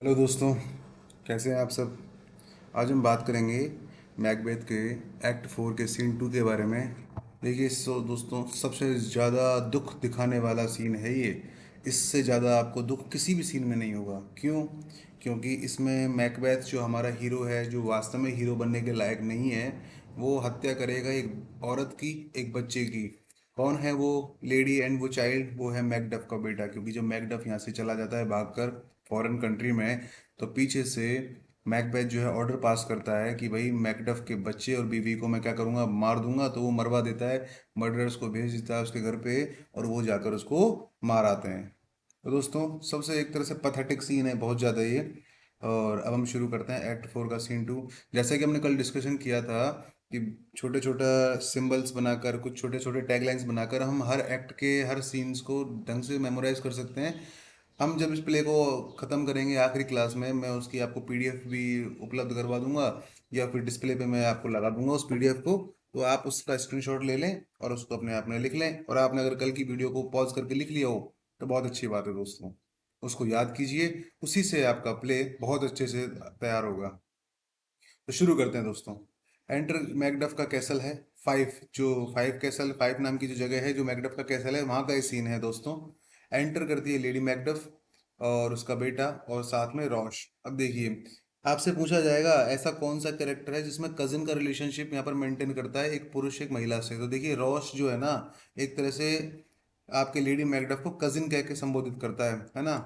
Hello दोस्तों, कैसे हैं आप सब। आज हम बात करेंगे मैकबेथ के एक्ट 4 के सीन 2 के बारे में। देखिए दोस्तों, सबसे ज़्यादा दुख दिखाने वाला सीन है ये। इससे ज़्यादा आपको दुख किसी भी सीन में नहीं होगा। क्यों? क्योंकि इसमें मैकबेथ जो हमारा हीरो है, जो वास्तव में हीरो बनने के लायक नहीं है, वो हत्या करेगा एक औरत की, एक बच्चे की। कौन है वो लेडी एंड वो चाइल्ड? वो है मैकडफ का बेटा। क्योंकि जब मैकडफ यहाँ से चला जाता है भागकर फॉरेन कंट्री में, तो पीछे से मैकबेथ जो है ऑर्डर पास करता है कि भाई मैकडफ के बच्चे और बीवी को मैं क्या करूँगा, मार दूंगा। तो वो मरवा देता है, मर्डरर्स को भेज देता है उसके घर पे, और वो जाकर उसको मार आते हैं। तो दोस्तों, सबसे एक तरह से पथेटिक सीन है बहुत ज़्यादा ये। और अब हम शुरू करते हैं एक्ट 4 का सीन 2। जैसे कि हमने कल डिस्कशन किया था कि छोटे छोटे सिंबल्स बनाकर, कुछ छोटे छोटे टैगलाइंस बनाकर हम हर एक्ट के हर सीन्स को ढंग से मेमोराइज कर सकते हैं। हम जब इस प्ले को ख़त्म करेंगे आखिरी क्लास में, मैं उसकी आपको पीडीएफ भी उपलब्ध करवा दूंगा, या फिर डिस्प्ले पे मैं आपको लगा दूंगा उस पीडीएफ को। तो आप उसका स्क्रीनशॉट ले लें और उसको अपने आप में लिख लें। और आपने अगर कल की वीडियो को पॉज करके लिख लिया हो तो बहुत अच्छी बात है दोस्तों। उसको याद कीजिए, उसी से आपका प्ले बहुत अच्छे से तैयार होगा। तो शुरू करते हैं दोस्तों। एंटर मैकडफ का कैसल है। फाइव कैसल, फाइव नाम की जो जगह है, जो मैकडफ का कैसल है, वहाँ का ये सीन है दोस्तों। एंटर करती है लेडी मैकडफ और उसका बेटा, और साथ में रॉश। अब देखिए, आपसे पूछा जाएगा ऐसा कौन सा कैरेक्टर है जिसमें कजिन का रिलेशनशिप यहाँ पर मेंटेन करता है एक पुरुष एक महिला से। तो देखिए, रॉश जो है ना, एक तरह से आपके लेडी मैकडफ को कजिन कह के संबोधित करता है ना।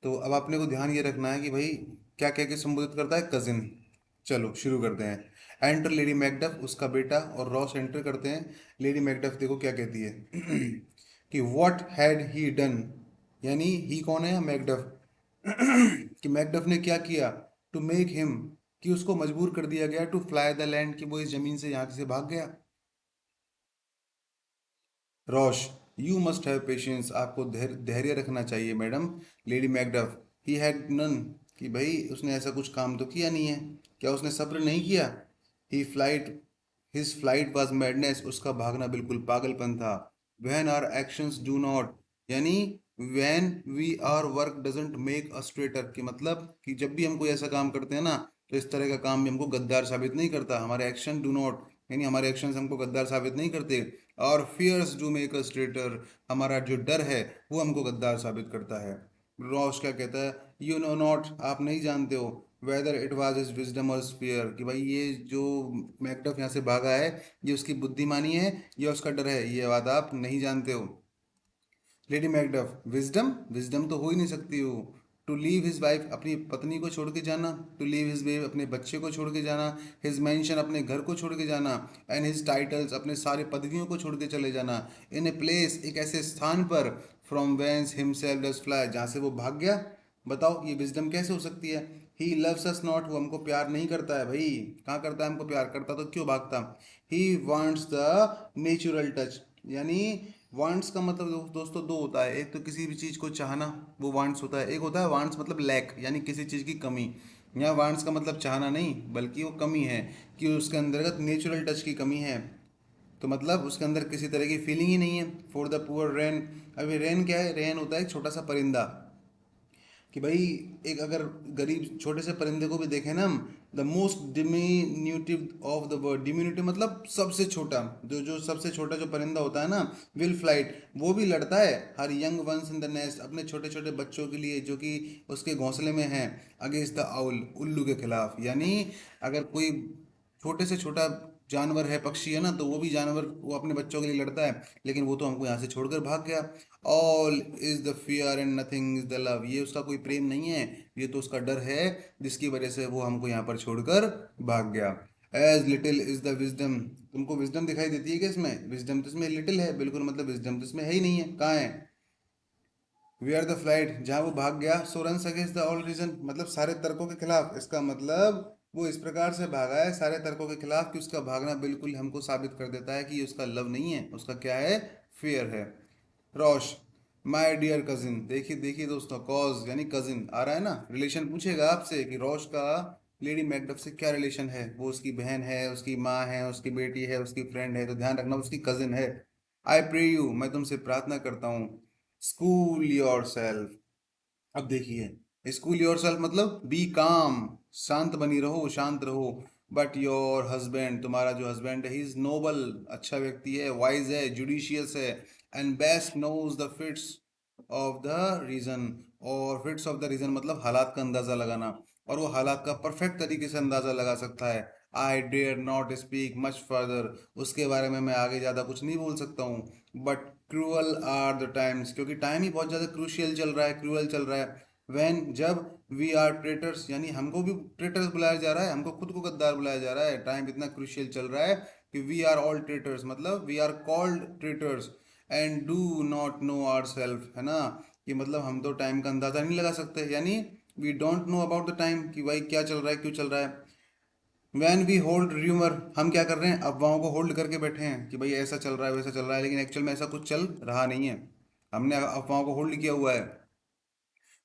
तो अब आपने को ध्यान ये रखना है कि भाई क्या कह के संबोधित करता है, कजिन। चलो शुरू करते हैं। एंटर लेडी मैकडफ, उसका बेटा और रॉस एंटर करते हैं। लेडी मैकडफ देखो क्या कहती है कि व्हाट हैड ही डन। यानी ही कौन है? मैकडफ। कि मैकडफ ने क्या किया? टू मेक हिम, कि उसको मजबूर कर दिया गया टू फ्लाई द लैंड, कि वो इस जमीन से यहाँ से भाग गया। Ross, you must have patience, आपको धैर्य रखना चाहिए madam. Lady Macduff, he had none, कि भाई उसने ऐसा कुछ काम तो किया नहीं है। क्या उसने सब्र नहीं किया? He flight, his flight was madness, उसका भागना बिल्कुल पागलपन था। When our actions do not, यानी when we are work doesn't make a straighter, कि मतलब कि जब भी हम कोई ऐसा काम करते हैं ना, तो इस तरह का काम भी हमको गद्दार साबित नहीं करता। हमारे एक्शन डू नॉट, यानी हमारे एक्शंस हमको गद्दार साबित नहीं करते। और fears do make us traitors, हमारा जो डर है वो हमको गद्दार साबित करता है। रॉस क्या कहता है? यू नो नॉट, आप नहीं जानते हो, whether it was his wisdom और स्पीयर, कि भाई ये जो मैकडफ यहाँ से भागा है, ये उसकी बुद्धिमानी है या उसका डर है, ये बात आप नहीं जानते हो। लेडी मैकडफ, विजडम, विजडम तो हो ही नहीं सकती हो। टू लीव हिज वाइफ, अपनी पत्नी को छोड़ के जाना। टू लीव हिज बेब, अपने बच्चे को छोड़ के जाना। हिज मैंशन, अपने घर को छोड़ के जाना। एंड हिज टाइटल्स, अपने सारे पदवियों को छोड़ के चले जाना। इन ए प्लेस, एक ऐसे स्थान पर, from whence himself does fly, जहाँ से वो भाग गया। बताओ ये विजडम कैसे हो सकती है? ही लव्स अस नॉट, वो हमको प्यार नहीं करता है भाई। कहाँ करता है? हमको प्यार करता तो क्यों भागता? He wants the natural touch, यानी वांट्स का मतलब दोस्तों दो होता है। एक तो किसी भी चीज़ को चाहना, वो वांट्स होता है। एक होता है वांट्स मतलब लैक, यानी किसी चीज़ की कमी। यहाँ वांट्स का मतलब चाहना नहीं, बल्कि वो कमी है, कि उसके अंतर्गत नेचुरल टच की कमी है। तो मतलब उसके अंदर किसी तरह की फीलिंग ही नहीं है। फॉर द पुअर रेन, अभी रेन क्या है? रेन होता है एक छोटा सा परिंदा। कि भाई एक अगर गरीब छोटे से परिंदे को भी देखें ना हम, the most डिमिन्यूटिव of the word, डिमिन्यूटिव मतलब सबसे छोटा, जो जो सबसे छोटा जो परिंदा होता है ना, विल फ्लाइट, वो भी लड़ता है her young ones in the nest, अपने छोटे छोटे बच्चों के लिए जो कि उसके घोंसले में हैं, अगेंस्ट द आउल, उल्लू के खिलाफ। यानी अगर कोई छोटे से छोटा जानवर है, पक्षी है ना, तो वो भी जानवर वो अपने बच्चों के लिए लड़ता है, लेकिन वो तो हमको यहाँ से छोड़कर भाग गया। All is the fear and nothing is the love, ये उसका कोई प्रेम नहीं है, ये तो उसका डर है, जिसकी वजह से वो हमको यहाँ पर छोड़कर भाग गया। As little is the wisdom, तुमको विजडम दिखाई देती है क्या इसमें? विजडम तो इसमें लिटिल है बिल्कुल, मतलब विजडम तो इसमें है ही नहीं है। कहाँ है? वी आर द फ्लाइट, जहाँ वो भाग गया। So run against the all reason, मतलब सारे तर्कों के खिलाफ। इसका मतलब वो इस प्रकार से भागा है सारे तर्कों के खिलाफ, कि उसका भागना बिल्कुल हमको साबित कर देता है कि ये उसका लव नहीं है, उसका क्या है? फेयर है। रोश, माय डियर कजिन, देखिए देखिए दोस्तों, कॉज यानी कजिन आ रहा है ना, रिलेशन पूछेगा आपसे कि रोश का लेडी मैकडफ से क्या रिलेशन है। वो उसकी बहन है, उसकी माँ है, उसकी बेटी है, उसकी फ्रेंड है, तो ध्यान रखना उसकी कजिन है। आई प्रे यू, मैं तुमसे प्रार्थना करता हूँ, स्कूल योर सेल्फ। अब देखिए, स्कूल योर सेल्फ मतलब बी काम, शांत बनी रहो, शांत रहो। बट योर हस्बैंड, तुम्हारा जो हस्बैंड है, ही इज नोबल, अच्छा व्यक्ति है, वाइज है, जुडिशियस है, and best knows the fits of the reason. और फिट्स ऑफ द रीजन मतलब हालात का अंदाजा लगाना, और वो हालात का परफेक्ट तरीके से अंदाजा लगा सकता है। I dare not speak much further, उसके बारे में मैं आगे ज़्यादा कुछ नहीं बोल सकता हूँ। But cruel are the times, क्योंकि टाइम ही बहुत ज़्यादा क्रूशियल चल रहा है, क्रूअल चल रहा है। वैन, जब वी आर ट्रेटर्स, यानी हमको भी ट्रेटर्स बुलाया जा रहा है, हमको खुद को गद्दार बुलाया जा रहा है। टाइम इतना क्रूशियल चल रहा है कि वी आर ऑल ट्रेटर्स, मतलब we are called traitors and do not know our self, है ना। कि मतलब हम तो टाइम का अंदाज़ा नहीं लगा सकते, यानी we don't know about the time, कि भाई क्या चल रहा है, क्यों चल रहा है। वैन वी होल्ड र्यूमर, हम क्या कर रहे हैं, अफवाहों को होल्ड करके बैठे हैं कि भाई ऐसा चल रहा है, वैसा चल रहा है, लेकिन एक्चुअल में ऐसा कुछ चल रहा नहीं है। हमने अफवाहों को होल्ड किया हुआ है।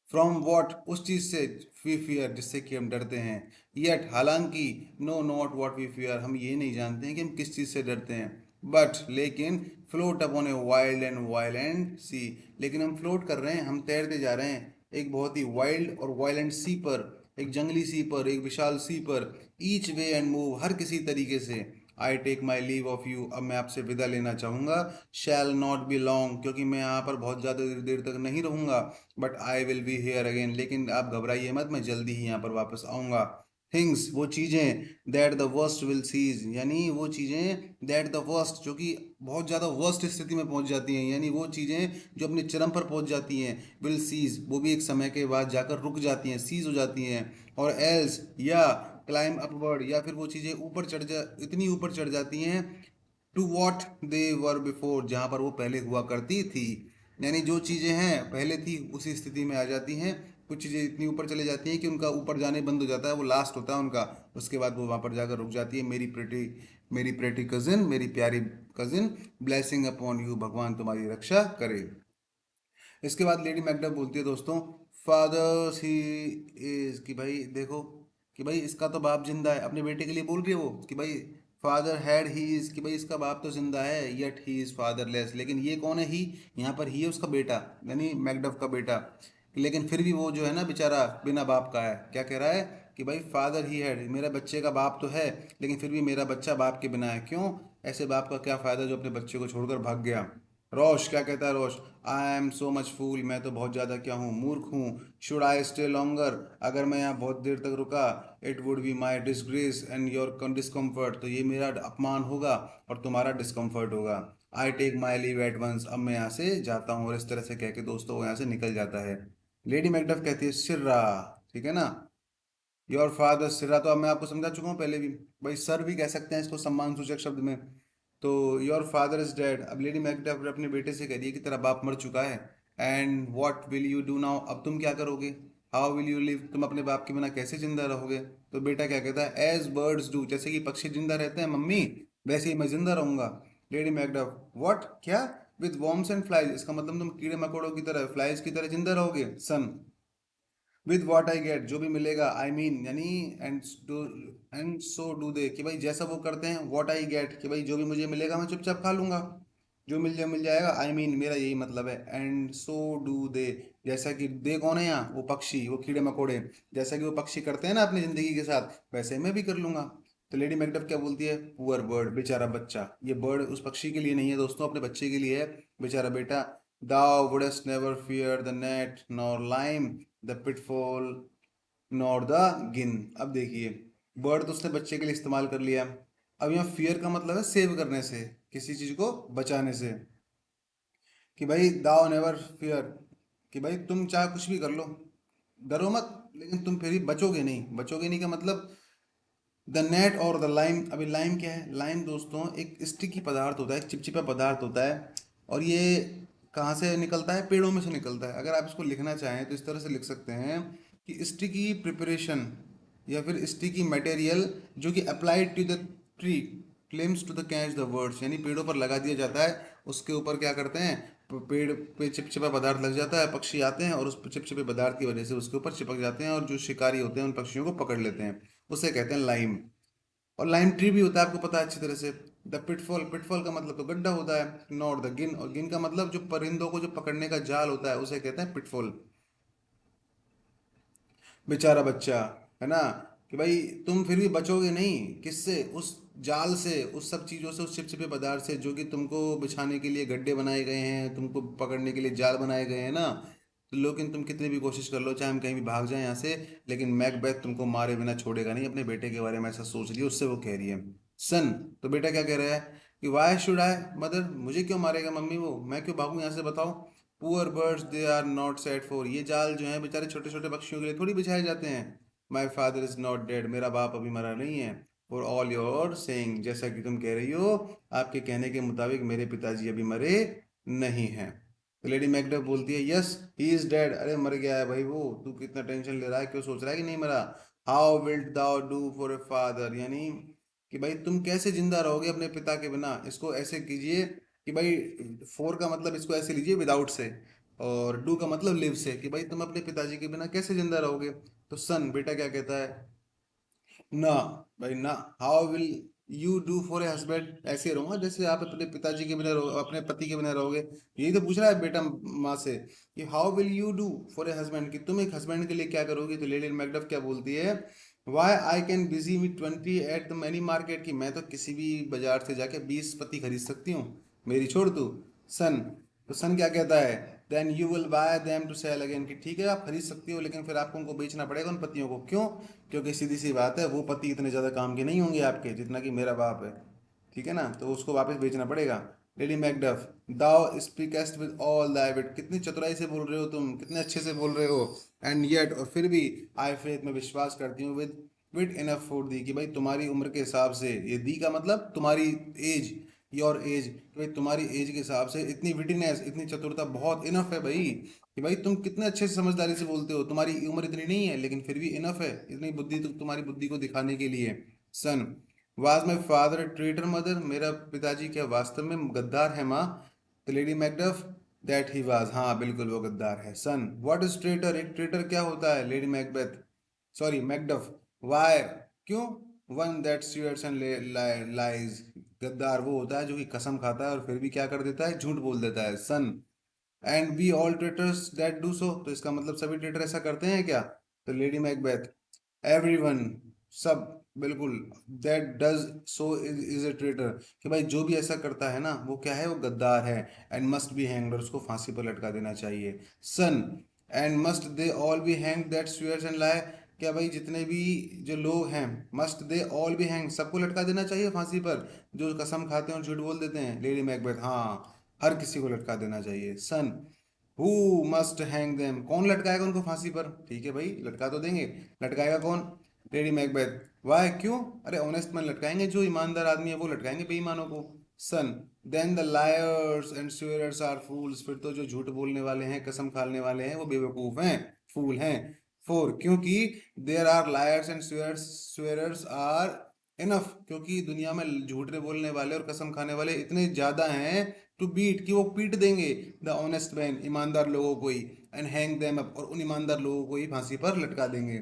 फ्रॉम वॉट, उस चीज से, वी फियर, जिससे कि हम डरते हैं। यट, हालांकि, know not what we fear, हम ये नहीं जानते हैं कि हम किस चीज से डरते हैं। बट, लेकिन, float upon a wild and violent sea, लेकिन हम फ्लोट कर रहे हैं, हम तैरते जा रहे हैं एक बहुत ही वाइल्ड और वायलेंट सी पर, एक जंगली सी पर, एक विशाल सी पर। ईच वे एंड मूव, हर किसी तरीके से। I take my leave of you, अब मैं आपसे विदा लेना चाहूँगा। शैल नॉट बी लॉन्ग, क्योंकि मैं यहाँ पर बहुत ज़्यादा देर देर तक नहीं रहूँगा। But I will be here again, लेकिन आप घबराइए मत, मैं जल्दी ही यहाँ पर वापस आऊँगा। थिंग्स, वो चीज़ें, that the worst will cease, यानी वो चीज़ें, दैट द वर्स्ट, जो कि बहुत ज़्यादा वर्स्ट स्थिति में पहुँच जाती हैं, यानी वो चीज़ें जो अपने चरम पर पहुँच जाती हैं, विल सीज, वो भी एक समय के बाद जाकर रुक जाती हैं, सीज हो जाती हैं। और एल्स, या क्लाइम अपवर्ड, या फिर वो चीज़ें ऊपर चढ़ जा, इतनी ऊपर चढ़ जाती हैं, to what they were before, जहाँ पर वो पहले हुआ करती थी। यानी जो चीज़ें हैं पहले थी उसी स्थिति में आ जाती हैं। कुछ चीज़ें इतनी ऊपर चले जाती हैं कि उनका ऊपर जाने बंद हो जाता है, वो लास्ट होता है उनका। उसके बाद वो वहाँ पर जाकर रुक जाती है। मेरी प्रेटी कजिन, मेरी प्यारी कजिन, ब्लेसिंग अपॉन यू, भगवान तुम्हारी रक्षा करे। इसके बाद लेडी मैकडफ बोलती है दोस्तों, फादर्स ही इज, कि भाई देखो, कि भाई इसका तो बाप जिंदा है, अपने बेटे के लिए बोल रही है वो, कि भाई फादर हैड ही इज, कि भाई इसका बाप तो जिंदा है, यट ही इज फादरलेस, लेकिन ये कौन है ही, यहाँ पर ही है उसका बेटा, यानी मैकडफ का बेटा। लेकिन फिर भी वो जो है ना बेचारा बिना बाप का है, क्या कह रहा है कि भाई फादर ही हैड, मेरा बच्चे का बाप तो है, लेकिन फिर भी मेरा बच्चा बाप के बिना है। क्यों, ऐसे बाप का क्या फ़ायदा जो अपने बच्चे को छोड़कर भाग गया। रोश क्या कहता है, रोश, आई एम सो मच फूल, मैं तो बहुत ज़्यादा क्या हूँ, मूर्ख हूँ। शुड आई स्टे लॉन्गर, अगर मैं यहाँ बहुत देर तक रुका, it would be my disgrace and your discomfort, तो ये मेरा अपमान होगा और तुम्हारा डिस्कम्फर्ट होगा। I take my leave at once, अब मैं यहाँ से जाता हूँ, और इस तरह से कह के दोस्तों वो यहाँ से निकल जाता है। लेडी मैकडफ कहती है सिर्रा, ठीक है ना, योर फादर सिरा, तो अब मैं आपको समझा चुका हूँ पहले भी, भाई सर भी कह सकते हैं इसको सम्मान सूचक शब्द में। तो योर फादर इज डेड, अब लेडी मैकडफ अपने बेटे से कह रही है कि तेरा बाप मर चुका है। And what will you do now, अब तुम क्या करोगे। हाउ विल यू लिव, तुम अपने बाप के बिना कैसे जिंदा रहोगे। तो बेटा क्या कहता है, एज बर्ड्स डू, जैसे कि पक्षी जिंदा रहते हैं मम्मी, वैसे ही मैं जिंदा रहूंगा। लेडी मैकडफ, व्हाट, क्या, विद वॉर्म्स एंड फ्लाइज, इसका मतलब तुम कीड़े मकोड़ों की तरह, फ्लाइज की तरह जिंदा रहोगे। सन, विद वॉट आई गेट, जो भी मिलेगा, आई मीन यानी, and do, and so do they, कि भाई जैसा वो करते हैं, वॉट आई गेट, कि भाई जो भी मुझे मिलेगा मैं चुपचाप खा लूंगा, जो मिल जाएगा, आई मीन मेरा यही मतलब है। एंड सो डू दे, जैसा कि दे कौन है यहाँ, वो पक्षी, वो कीड़े मकोड़े, जैसा कि वो पक्षी करते हैं ना अपनी जिंदगी के साथ, वैसे मैं भी कर लूंगा। तो लेडी मैकडफ क्या बोलती है, पुअर बर्ड, बेचारा बच्चा, ये बर्ड उस पक्षी के लिए नहीं है दोस्तों, अपने बच्चे के लिए है, बेचारा बेटा। Thou wouldst never fear the net, nor lime the pitfall, nor the gin। अब देखिए, वर्ड तो उसने बच्चे के लिए इस्तेमाल कर लिया। अब यहाँ फियर का मतलब है सेव करने से, किसी चीज को बचाने से। कि भाई दाव नेवर फियर, कि भाई तुम चाहे कुछ भी कर लो, डरो मत, लेकिन तुम फिर भी बचोगे नहीं, बचोगे नहीं का मतलब, द नेट और द लाइम। अभी लाइम क्या है, लाइम दोस्तों एक स्टिकी पदार्थ होता है, एक चिपचिपा पदार्थ होता है, और ये कहाँ से निकलता है, पेड़ों में से निकलता है। अगर आप इसको लिखना चाहें तो इस तरह से लिख सकते हैं कि स्टिकी प्रिपरेशन, या फिर स्टिकी मटेरियल, जो कि applied to the tree, claims to the catch the words, यानी पेड़ों पर लगा दिया जाता है। उसके ऊपर क्या करते हैं, पेड़ पे चिपचिपा पदार्थ लग जाता है, पक्षी आते हैं और उस चिपचिपे पदार्थ की वजह से उसके ऊपर चिपक जाते हैं, और जो शिकारी होते हैं उन पक्षियों को पकड़ लेते हैं। उसे कहते हैं लाइम। और लाइम ट्री भी होता है, आपको पता है अच्छी तरह से। द पिटफॉल, पिटफॉल का मतलब तो गड्ढा होता है, नॉट द गिन, और गिन का मतलब जो परिंदों को जो पकड़ने का जाल होता है उसे कहते हैं पिटफॉल। बेचारा बच्चा, है ना, कि भाई तुम फिर भी बचोगे नहीं, किससे, उस जाल से, उस सब चीज़ों से, उस चिपचिपे पदार्थ से जो कि तुमको बिछाने के लिए गड्ढे बनाए गए हैं, तुमको पकड़ने के लिए जाल बनाए गए हैं ना। तो लेकिन तुम कितनी भी कोशिश कर लो, चाहे हम कहीं भी भाग जाएं यहाँ से, लेकिन मैकबेथ तुमको मारे बिना छोड़ेगा नहीं। अपने बेटे के बारे में ऐसा सोच रही है, उससे वो कह रही है। सन, तो बेटा क्या कह रहा है कि वाई शुड आई मदर, मुझे क्यों मारेगा मम्मी वो, मैं क्यों भागूं यहाँ से बताओ। Poor birds they are not set for, ये जाल जो है बेचारे छोटे छोटे पक्षियों के लिए थोड़ी बिछाए जाते हैं। My father is not dead, मेरा बाप अभी मरा नहीं है। फॉर ऑल योर सेइंग, जैसा कि तुम कह रही हो, आपके कहने के मुताबिक मेरे पिताजी अभी मरे नहीं हैं। तो लेडी मैकडफ बोलती है यस ही इज डेड, अरे मर गया है भाई वो, तू कितना टेंशन ले रहा है, क्यों सोच रहा है कि नहीं मरा। How wilt thou do for a father, यानी कि भाई तुम कैसे जिंदा रहोगे अपने पिता के बिना। इसको ऐसे कीजिए कि भाई, फोर का मतलब इसको ऐसे लीजिए विदाउट से, और डू का मतलब लिव से, कि भाई तुम अपने पिताजी के बिना कैसे जिंदा रहोगे। तो सन, बेटा क्या कहता है, ना भाई ना। How will you do for a husband, ऐसे रहूंगा जैसे आप अपने पिताजी के बिना रहो, अपने पति के बिना रहोगे। यही तो पूछ रहा है बेटा माँ से, कि how will you do for a husband, कि तुम एक हस्बैंड के लिए क्या करोगी। तो लेडी मैकडफ क्या बोलती है, why I can busy with 20 at the money market, कि मैं तो किसी भी बाजार से जाके 20 पत्ती खरीद सकती हूँ, मेरी छोड़ तू। सन, तो सन क्या कहता है, then you will buy them to sell again, कि ठीक है आप खरीद सकती हो, लेकिन फिर आपको उनको बेचना पड़ेगा उन पत्तियों को। क्यों, क्योंकि सीधी सी बात है, वो पति इतने ज़्यादा काम के नहीं होंगे आपके जितना कि मेरा बाप है, ठीक है ना, तो उसको वापस बेचना पड़ेगा। Lady Macduff, thou speakest with all thy wit, कितनी चतुराई से बोल रहे हो तुम, कितने अच्छे से बोल रहे हो। एंड येट, और फिर भी, आई फेथ, मैं विश्वास करती हूँ, with wit enough for thee, कि भाई तुम्हारी उम्र के हिसाब से, ये दी का मतलब तुम्हारी एज, योर एज, कि भाई तुम्हारी एज के हिसाब से इतनी विटिनेस, इतनी चतुरता बहुत इनफ है भाई, कि भाई तुम कितने अच्छे से समझदारी से बोलते हो। तुम्हारी उम्र इतनी नहीं है लेकिन फिर भी इनफ है, इतनी बुद्धि तो तुम्हारी बुद्धि को दिखाने के लिए। Son, was my father traitor mother, मेरा पिताजी क्या वास्तव में गद्दार है माँ। तो Lady Macduff, that he was, हाँ बिल्कुल वो गद्दार है। सन, व्हाट इज ट्रेटर, एक ट्रेटर क्या होता है। Lady Macbeth, sorry Macduff, why, क्यों, one that swears and lies, गद्दार वो होता है जो कि कसम खाता है और फिर भी क्या कर देता है, झूठ बोल देता है। Son, and we all traitors that do so, तो इसका मतलब सभी ट्रेटर ऐसा करते हैं क्या। तो लेडी मैकबेथ, एवरीवन, सब, बिल्कुल, that does so is a traitor, कि भाई जो भी ऐसा करता है ना वो क्या है, वो गद्दार है। एंड मस्ट बी हैंग्ड, और उसको फांसी पर लटका देना चाहिए। Son, and must they all be hang that swears and lie, क्या भाई जितने भी जो लोग हैं, must they all be hang, सबको लटका देना चाहिए फांसी पर, जो कसम खाते हैं और झूठ बोल देते हैं। लेडी मैकबेथ, हाँ हर किसी को लटका देना चाहिए। सन, हु मस्ट हैंग देम, कौन लटकाएगा उनको फांसी पर, ठीक है भाई लटका तो देंगे, लटकाएगा कौन। लेडी मैकबेथ, वाई क्यों, अरे ऑनेस्ट मैन लटकाएंगे, जो ईमानदार आदमी है वो लटकाएंगे बेईमानों को। Son, then the liars and swearers are fools, फिर तो जो झूठ बोलने वाले हैं, कसम खाने वाले हैं, वो बेवकूफ हैं, फूल हैं। फोर, क्योंकि there are liars and swearers are enough, क्योंकि दुनिया में झूठे बोलने वाले और कसम खाने वाले इतने ज्यादा हैं, टू बीट, कि वो पीट देंगे द ऑनेस्ट मैन, ईमानदार लोगों को ही, एंड हैंग देम अप, और उन ईमानदार लोगों को ही फांसी पर लटका देंगे।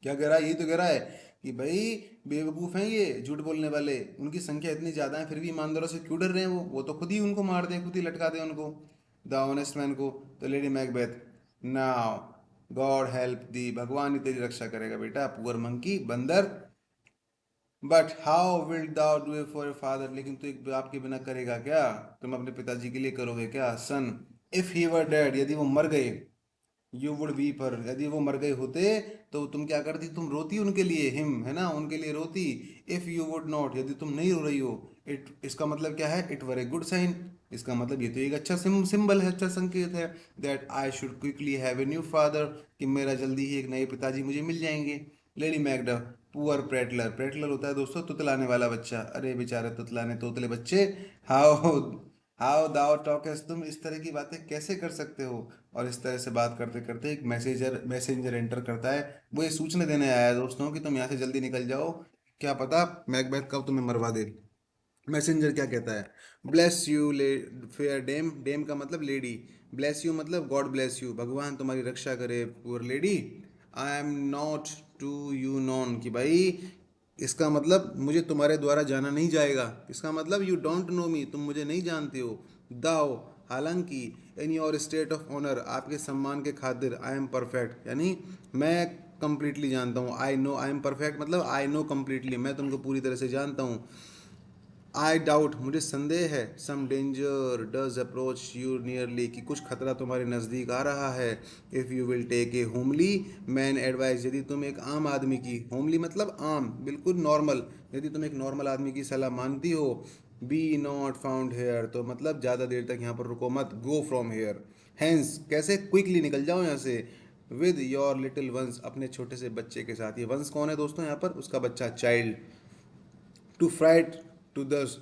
क्या कह रहा है, यही तो कह रहा है कि भाई बेवकूफ़ हैं ये झूठ बोलने वाले, उनकी संख्या इतनी ज़्यादा है फिर भी ईमानदारों से क्यों डर रहे हैं, वो तो खुद ही उनको मार दें, खुद ही लटका दें उनको, द ऑनेस्ट मैन को। तो Lady Macbeth, now God help thee, भगवान ही तेरी रक्षा करेगा बेटा, पुअर मंकी, बंदर। But how will thou do it for a father, लेकिन तू एक बाप के बिना करेगा क्या, तुम अपने पिताजी के लिए करोगे क्या। सन, इफ ही वर डेड, यदि वो मर गए, यू वुड बी पर, यदि वो मर गए होते तो तुम क्या करती, तुम रोती उनके लिए, हिम है ना, उनके लिए रोती। इफ यू वुड नॉट, यदि तुम नहीं रो रही हो, इट, इसका मतलब क्या है, it were a good sign, इसका मतलब ये तो एक अच्छा सिंबल है, अच्छा संकेत है, that I should quickly have a new father, कि मेरा जल्दी ही एक नए पिताजी मुझे मिल जाएंगे। लेडी मैकडफ, पुअर प्रेटलर, प्रेटलर होता है दोस्तों तुतलाने वाला बच्चा, अरे बेचारे तुतलाने तोतले बच्चे, हाउ हाउ दाउ टॉकस, तुम इस तरह की बातें कैसे कर सकते हो। और इस तरह से बात करते करते एक मैसेंजर एंटर करता है, वो ये सूचना देने आया है दोस्तों कि तुम यहाँ से जल्दी निकल जाओ, क्या पता मैकबेथ कब तुम्हें मरवा दे। मैसेंजर क्या कहता है, ब्लेस यू ले फेयर डेम, डेम का मतलब लेडी, ब्लेस यू मतलब गॉड ब्लेस यू, भगवान तुम्हारी रक्षा करे poor lady. I am not to you known, कि भाई इसका मतलब मुझे तुम्हारे द्वारा जाना नहीं जाएगा, इसका मतलब यू डोंट नो मी, तुम मुझे नहीं जानते हो। दाओ, हालांकि, in your state of honour, आपके सम्मान के खातिर, आई एम परफेक्ट, यानी मैं कंप्लीटली जानता हूँ, I know, I am perfect मतलब आई नो कंप्लीटली, मैं तुमको पूरी तरह से जानता हूँ। आई डाउट, मुझे संदेह है, some danger does approach you nearly, कि कुछ खतरा तुम्हारे नज़दीक आ रहा है। If you will take a homely man advice, यदि तुम एक आम आदमी की, होमली मतलब आम, बिल्कुल नॉर्मल, यदि तुम एक नॉर्मल आदमी की सलाह मानती हो, बी नॉट फाउंड हेयर, तो मतलब ज़्यादा देर तक यहाँ पर रुको मत, गो फ्रॉम हेयर, हैंस कैसे, क्विकली निकल जाओ यहाँ से, विद योर लिटिल वंस, अपने छोटे से बच्चे के साथ। ये वंस कौन है दोस्तों यहाँ पर, उसका बच्चा, चाइल्ड। टू फ्राइट, टू दस,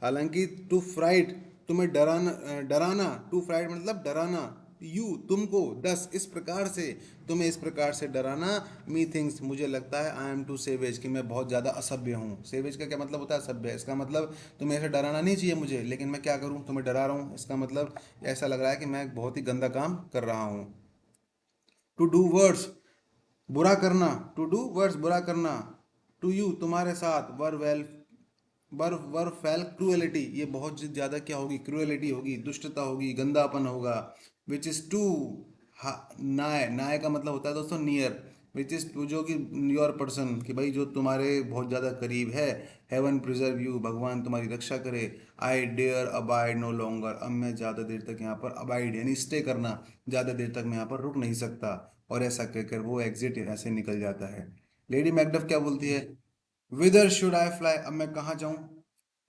हालांकि टू फ्राइट, तुम्हें डराना, डराना, टू फ्राइट मतलब डराना, यू तुमको, दस इस प्रकार से, तुम्हें इस प्रकार से डराना, मी थिंग्स मुझे लगता है, आई एम टू सेवेज कि मैं बहुत ज़्यादा असभ्य हूँ। सेवेज का क्या मतलब होता है, असभ्य, इसका मतलब तुम्हें ऐसे डराना नहीं चाहिए मुझे, लेकिन मैं क्या करूँ, तुम्हें डरा रहा हूँ, इसका मतलब ऐसा लग रहा है कि मैं बहुत ही गंदा काम कर रहा हूँ। टू डू वर्ड्स, बुरा करना, टू डू वर्ड्स बुरा करना, टू यू तुम्हारे साथ, वर वेल, वर फैल क्रूएलिटी, ये बहुत ज़्यादा क्या होगी, क्रूएलिटी होगी, दुष्टता होगी, गंदापन होगा। विच इज़ टू, नाय, नाय का मतलब होता है दोस्तों नियर, विच इज़ टू जो कि योर पर्सन, कि भाई जो तुम्हारे बहुत ज़्यादा करीब है। हेवन प्रिजर्व यू, भगवान तुम्हारी रक्षा करे। I dare abide no longer, अब मैं ज़्यादा देर तक यहाँ पर, अबाइड यानी स्टे करना, ज़्यादा देर तक मैं यहाँ पर रुक नहीं सकता। और ऐसा कहकर वो एग्जिट ऐसे निकल जाता है। लेडी मैकडफ क्या बोलती है, विदर शुड आई फ्लाई, अब मैं कहाँ जाऊँ।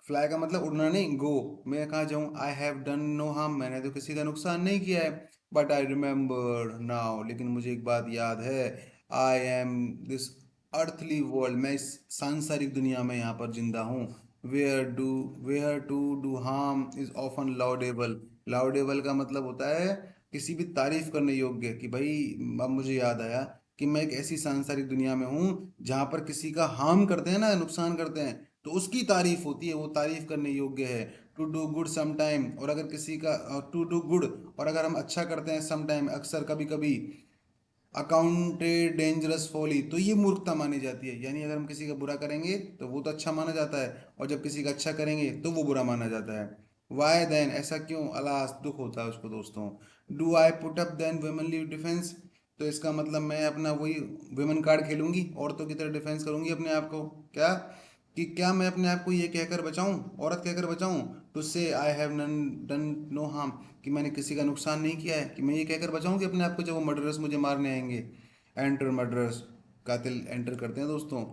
फ्लाई का मतलब उड़ना नहीं, गो, मैं कहाँ जाऊँ, I have done no harm, मैंने तो किसी का नुकसान नहीं किया है। बट आई रिमेम्बर नाउ, लेकिन मुझे एक बात याद है, I am this earthly world, मैं इस सांसारिक दुनिया में यहाँ पर जिंदा हूँ। Where to do harm is often laudable, laudable का मतलब होता है किसी भी तारीफ करने योग्य, कि भाई, अब मुझे याद आया कि मैं एक ऐसी सांसारिक दुनिया में हूँ जहाँ पर किसी का हार्म करते हैं ना, नुकसान करते हैं, तो उसकी तारीफ होती है, वो तारीफ करने योग्य है। To do good some time, और अगर किसी का, टू डू गुड, और अगर हम अच्छा करते हैं सम टाइम, अक्सर, कभी कभी, अकाउंटेड डेंजरस फॉली, तो ये मूर्खता मानी जाती है, यानी अगर हम किसी का बुरा करेंगे तो वो तो अच्छा माना जाता है, और जब किसी का अच्छा करेंगे तो वो बुरा माना जाता है। वाई देन, ऐसा क्यों, अलास, दुख होता है उसको दोस्तों। Do I put up then womanly defence, तो इसका मतलब मैं अपना वही वुमेन कार्ड खेलूंगी, औरतों की तरह डिफेंस करूंगी अपने आप को, क्या, कि क्या मैं अपने आप को ये कहकर बचाऊं, औरत कहकर बचाऊं, to say I have none done no harm, कि मैंने किसी का नुकसान नहीं किया है, कि मैं ये कहकर बचाऊं कि अपने आप को, जब वो मर्डरर्स मुझे मारने आएंगे। एंटर मर्डरर्स, कातिल एंटर करते हैं दोस्तों।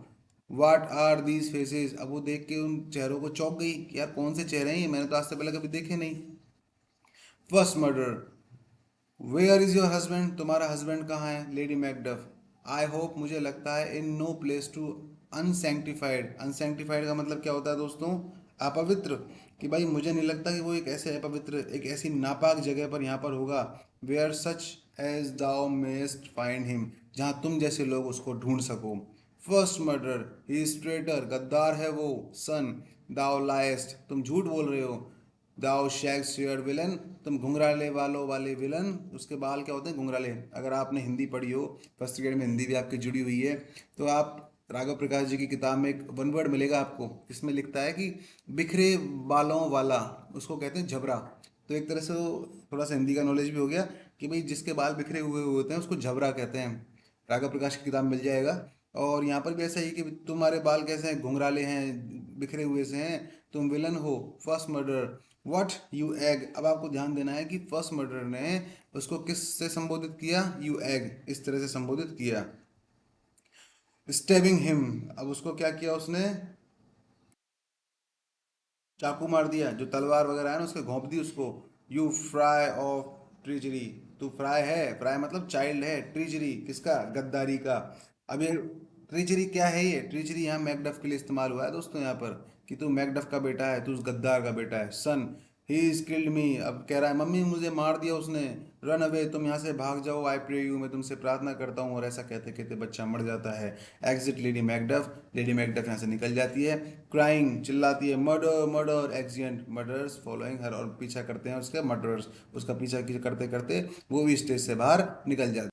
वाट आर दीज फेसेस, अब वो देख के उन चेहरों को चौंक गई कि यार कौन से चेहरे हैं ये, मैंने तो आज से पहले कभी देखे नहीं। First murder, where is your husband, तुम्हारा हस्बैंड कहाँ है, लेडी मैकडफ। आई होप, मुझे लगता है, in no place to unsanctified, unsanctified का मतलब क्या होता है दोस्तों, अपवित्र, कि भाई मुझे नहीं लगता कि वो एक ऐसे अपवित्र, एक ऐसी नापाक जगह पर यहाँ पर होगा। Where such as thou must find him, जहाँ तुम जैसे लोग उसको ढूंढ सको। फर्स्ट मर्डर, ही ट्रेटर, गद्दार है वो। सन, दाउ लाइस्ट, तुम झूठ बोल रहे हो। दाउ शेक्सपियर विलन, तुम घुंघराले बालों वाले विलन, उसके बाल क्या होते हैं, घुंघराले। अगर आपने हिंदी पढ़ी हो, फर्स्ट ग्रेड में हिंदी भी आपकी जुड़ी हुई है, तो आप राघव प्रकाश जी की किताब में एक वन वर्ड मिलेगा आपको, जिसमें लिखता है कि बिखरे बालों वाला, उसको कहते हैं झबरा। तो एक तरह से वो थोड़ा सा हिंदी का नॉलेज भी हो गया, कि भाई जिसके बाल बिखरे हुए होते हैं उसको झबरा कहते हैं। राघव प्रकाश की किताब मिल जाएगा। और यहाँ पर भी ऐसा ही कि तुम्हारे बाल कैसे हैं, घुंघराले हैं, बिखरे हुए से हैं, तुम विलन हो। First murder, what you egg, अब आपको ध्यान देना है कि फर्स्ट मर्डर ने उसको किस से संबोधित किया, यू एग, इस तरह से संबोधित किया। स्टेबिंग हिम, अब उसको क्या किया उसने, चाकू मार दिया, जो तलवार वगैरह है ना उसके घोंप दी उसको। यू फ्राई ऑफ ट्रीजरी, तू फ्राई है, फ्राई मतलब चाइल्ड है, ट्रीजरी किसका, गद्दारी का। अब ये ट्रीजरी क्या है, ये ट्रीजरी यहाँ मैकडफ के लिए इस्तेमाल हुआ है दोस्तों यहाँ पर, कि तू मैकडफ का बेटा है, तू उस गद्दार का बेटा है। सन, ही इज किल्ड मी, अब कह रहा है मम्मी मुझे मार दिया उसने। रन अवे, तुम यहाँ से भाग जाओ, आई प्रे यू, मैं तुमसे प्रार्थना करता हूँ, और ऐसा कहते कहते बच्चा मर जाता है। Exit lady Macduff, lady Macduff यहाँ से निकल जाती है, क्राइंग, चिल्लाती है, murder murder, accident, murders following her, और पीछा करते हैं उसके मर्डर्स, उसका पीछा करते करते वो भी स्टेज से बाहर निकल जाती है।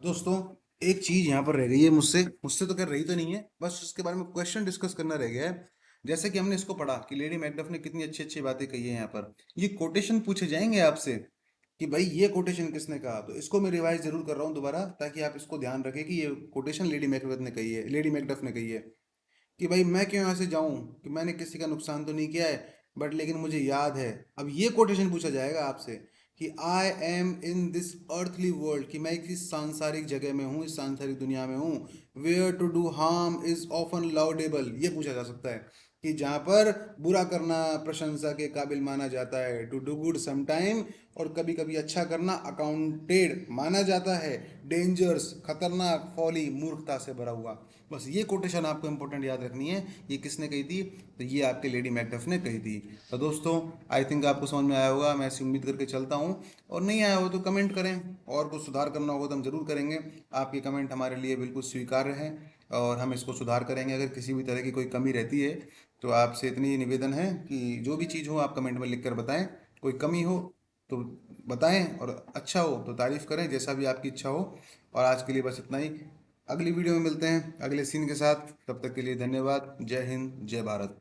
दोस्तों, एक चीज यहाँ पर रह गई है मुझसे, मुझसे तो कर रही तो नहीं है, बस उसके बारे में क्वेश्चन डिस्कस करना रह गया है। जैसे कि हमने इसको पढ़ा कि लेडी मैकडफ ने कितनी अच्छी अच्छी बातें कही है यहाँ पर, ये कोटेशन पूछे जाएंगे आपसे कि भाई ये कोटेशन किसने कहा। तो इसको मैं रिवाइज जरूर कर रहा हूँ दोबारा, ताकि आप इसको ध्यान रखें कि ये कोटेशन लेडी मैकबेथ ने कही है, लेडी मैकडफ ने कही है। कि भाई मैं क्यों यहाँ से जाऊं, कि मैंने किसी का नुकसान तो नहीं किया है, बट लेकिन मुझे याद है। अब ये कोटेशन पूछा जाएगा आपसे कि I am in this earthly world, कि मैं किस सांसारिक जगह में हूँ, इस सांसारिक दुनिया में हूँ। Where to do harm is often laudable, ये पूछा जा सकता है कि जहाँ पर बुरा करना प्रशंसा के काबिल माना जाता है, टू डू गुड समटाइम, और कभी कभी अच्छा करना अकाउंटेड माना जाता है, डेंजर्स खतरनाक, फॉली मूर्खता से भरा हुआ। बस ये कोटेशन आपको इंपॉर्टेंट याद रखनी है। ये किसने कही थी, तो ये आपके लेडी मैकडफ ने कही थी। तो दोस्तों, आई थिंक आपको समझ में आया होगा, मैं ऐसी उम्मीद करके चलता हूँ। और नहीं आया हो तो कमेंट करें, और कुछ सुधार करना होगा तो हम ज़रूर करेंगे। आपके कमेंट हमारे लिए बिल्कुल स्वीकार्य हैं, और हम इसको सुधार करेंगे। अगर किसी भी तरह की कोई कमी रहती है तो आपसे इतनी निवेदन है कि जो भी चीज़ हो आप कमेंट में लिख कर बताएं। कोई कमी हो तो बताएं, और अच्छा हो तो तारीफ करें, जैसा भी आपकी इच्छा हो। और आज के लिए बस इतना ही। अगली वीडियो में मिलते हैं अगले सीन के साथ। तब तक के लिए धन्यवाद। जय हिंद, जय भारत।